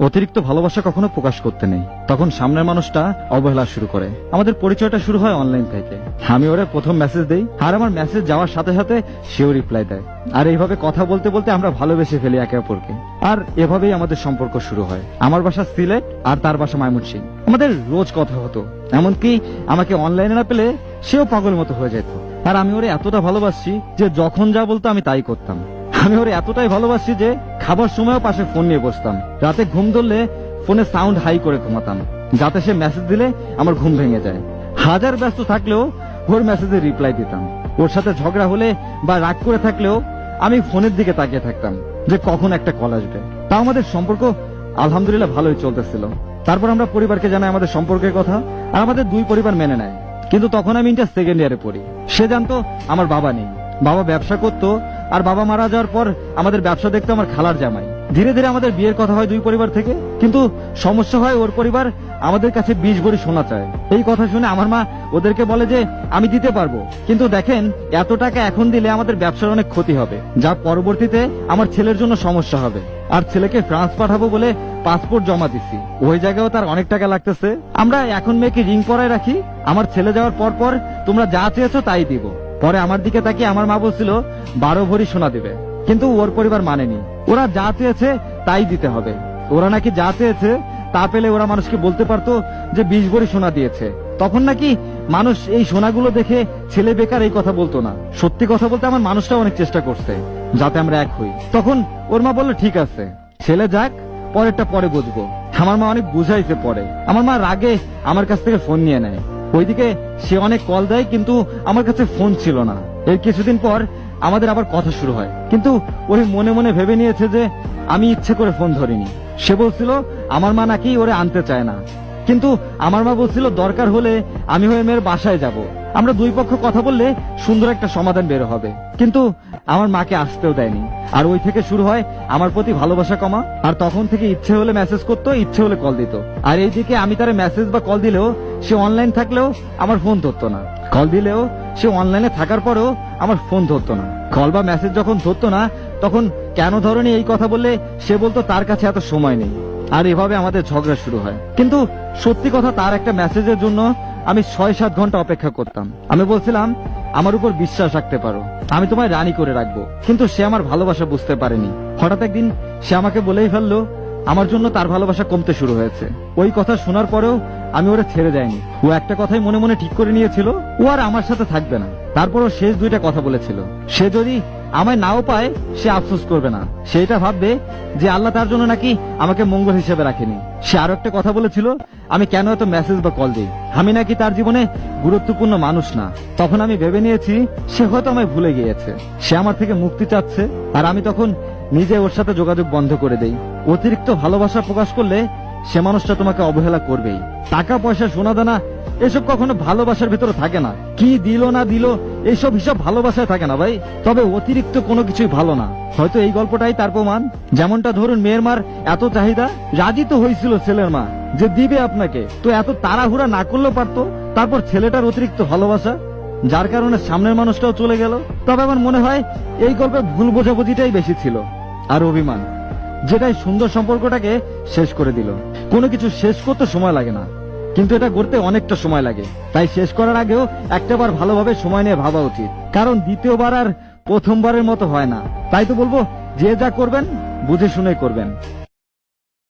অতিরিক্ত ভালোবাসা কখনো প্রকাশ করতে নেই, তখন সামনের মানুষটা অবহেলা শুরু করে। আমাদের পরিচয়টা শুরু হয় অনলাইন থেকে। আমি ওরে প্রথম মেসেজ দেই, আর আমার মেসেজ যাওয়ার সাথে সাথে সেও রিপ্লাই দেয়। আর এইভাবে কথা বলতে বলতে আমরা ভালোবেসে ফেলি একে অপরকে। আর এভাবেই আমাদের সম্পর্ক শুরু হয়। আমার বাসা সিলেট আর তার বাসা ময়মনসিংহ। আমাদের রোজ কথা হতো, এমনকি আমাকে অনলাইনে না পেলে সেও পাগল মতো হয়ে যেত। আর আমি ওরে এতটা ভালোবাসি যে যখন যা বলতো আমি তাই করতাম। আমি ওরে এতটাই ভালোবাসি যে খাবার সময়ও পাশে ফোন নিয়ে বসতাম। রাতে ঘুম ধরলে ফোনে সাউন্ড হাই করে ঘুমাতাম, যাতে সে মেসেজ দিলে আমার ঘুম ভেঙে যায়। হাজার ব্যস্ত থাকলেও ওর মেসেজে রিপ্লাই দিতাম। ওর সাথে ঝগড়া হলে বা রাগ করে থাকলেও আমি ফোনের দিকে তাকিয়ে থাকতাম যে কখন একটা কল আসবে। তাও আমাদের সম্পর্ক আলহামদুলিল্লাহ ভালোই চলতেছিল। তারপর আমরা পরিবারকে জানাই আমাদের সম্পর্কের কথা, আর আমাদের দুই পরিবার মেনে নেয়। কিন্তু তখন আমি ইন্টার সেকেন্ড ইয়ারে পড়ি। সে জানতো আমার বাবা নেই, বাবা ব্যবসা করতো, আর বাবা মারা যাওয়ার পর আমাদের ব্যবসা দেখতো আমার খালার জামাই। ধীরে ধীরে আমাদের বিয়ের কথা হয় দুই পরিবার থেকে, কিন্তু সমস্যা হয় ওর পরিবার আমাদের কাছে 20 ভরি সোনা চায়। এই কথা শুনে আমার মা ওদেরকে বলে যে আমি দিতে পারবো, কিন্তু দেখেন এত টাকা এখন দিলে আমাদের ব্যবসার অনেক ক্ষতি হবে, যা পরবর্তীতে আমার ছেলের জন্য সমস্যা হবে। আর ছেলেকে ফ্রান্স পাঠাবো বলে পাসপোর্ট জমা দিছি, ওই জায়গায়ও তার অনেক টাকা লাগতেছে। আমরা এখন মেয়েকে রিং পরায় রাখি, আমার ছেলে যাওয়ার পর পর তোমরা যা চেয়েছো তাই দিব। পরে আমার দিকে তাকিয়ে আমার মা বলছিল 12 ভরি সোনা দিবে, কিন্তু ওর পরিবার মানেনি। ওরা যা চেয়েছে তাই দিতে হবে। ওরা নাকি যা চেয়েছে তা পেলে ওরা মানুষকে বলতে পারতো যে 20 ভরি সোনা দিয়েছে। তখন নাকি মানুষ এই সোনাগুলো দেখে ছেলে বেকার এই কথা বলতো না। সত্যি কথা বলতে আমার মানুষটাও অনেক চেষ্টা করছে যাতে আমরা এক হই। তখন ওর মা বললো ঠিক আছে, ছেলে যাক, পরেরটা পরে বুঝবো। আমার মা অনেক বুঝাইছে। পরে আমার মা রাগে আমার কাছ থেকে ফোন নিয়ে নেয়। ওইদিকে সে অনেক কল দেয়, কিন্তু আমার কাছে ফোন ছিল না। এর কিছুদিন পর আমাদের আবার কথা শুরু হয়, কিন্তু ওই মনে মনে ভেবে নিয়েছে যে আমি ইচ্ছে করে ফোন ধরিনি। সে বলছিল আমার মা নাকি ওরে আনতে চায় না, কিন্তু আমার মা বলছিল দরকার হলে আমি হয়ে মেয়ের বাসায় যাব। আমরা দুই পক্ষ কথা বললে সুন্দর একটা সমাধান বের হবে। কিন্তু আমার মাকে আসতেও দেয়নি। আর ওই থেকে শুরু হয় আমার প্রতি ভালোবাসা কমা। আর তখন থেকে ইচ্ছে হলে মেসেজ করতো, ইচ্ছে হলে কল দিত। আর এইদিকে আমি তার মেসেজ বা কল দিলেও সে অনলাইন থাকলেও আমার ফোন ধরতো না। কল দিলেও সে অনলাইনে থাকার পরেও আমার ফোন ধরতো না। কল বা মেসেজ যখন ধরতো না তখন কেন ধরনি এই কথা বললে সে বলতো তার কাছে এত সময় নেই। আর এভাবে আমাদের ঝগড়া শুরু হয়। কিন্তু সত্যি কথা, তার একটা মেসেজের জন্য আমি 6-7 ঘন্টা অপেক্ষা করতাম। আমি বলছিলাম আমার উপর বিশ্বাস রাখতে পারো, আমি তোমায় রানী করে রাখবো। কিন্তু সে আমার ভালোবাসা বুঝতে পারেনি। হঠাৎ একদিন সে আমাকে বলেই ফেললো আমার জন্য তার ভালোবাসা কমতে শুরু হয়েছে। ওই কথা শোনার পরেও আমি ওরা ছেড়ে যাইনি। ও একটা কথাই মনে মনে ঠিক করে নিয়েছিল, ও আর আমার সাথে থাকবে না। তারপরও শেষ 2টা কথা বলেছিল, সে যদি আমায় নাও পায় সে আফসোস করবে না, সেটা ভাববে যে আল্লাহ তার জন্য নাকি আমাকে মঙ্গল হিসেবে রাখেনি। সে আরো একটা কথা বলেছিল আমি কেন এত মেসেজ বা কল দিই, আমি নাকি তার জীবনে গুরুত্বপূর্ণ মানুষ না। তখন আমি ভেবে নিয়েছি সে হয়তো আমায় ভুলে গিয়েছে, সে আমার থেকে মুক্তি চাচ্ছে। আর আমি তখন নিজে ওর সাথে যোগাযোগ বন্ধ করে দেই। অতিরিক্ত ভালোবাসা প্রকাশ করলে সে মানুষটা তোমাকে অবহেলা করবেই। টাকা পয়সা, সোনা দানা এসব কখনো ভালোবাসার ভিতরে থাকে না। কি দিল না দিল এইসব হিসাব ভালোবাসায় থাকে না ভাই। তবে অতিরিক্ত কোনো কিছুই ভালো না। হয়তো এই গল্পটাই তার প্রমাণ। যেমনটা ধরুন মেয়ের মার এত চাহিদা, রাজি তো হয়েছিল ছেলের মা যে দিবে আপনাকে, তো এত তাড়াহুড়া না করলেও পারতো। তারপর ছেলেটার অতিরিক্ত ভালোবাসা, যার কারণে সামনের মানুষটাও চলে গেল। তবে আমার মনে হয় এই গল্পে ভুল বোঝাবুঝিটাই বেশি ছিল, আর অভিমান, যেটাই সুন্দর সম্পর্কটাকে শেষ করে দিল। কোনো কিছু শেষ করতে সময় লাগে না, কিন্তু এটা করতে অনেকটা সময় লাগে। তাই শেষ করার আগেও একটাবার ভালোভাবে সময় নিয়ে ভাবা উচিত, কারণ দ্বিতীয়বার আর প্রথমবারের মতো হয় না। তাই তো বলবো, যে যা করবেন বুঝে শুনে করবেন।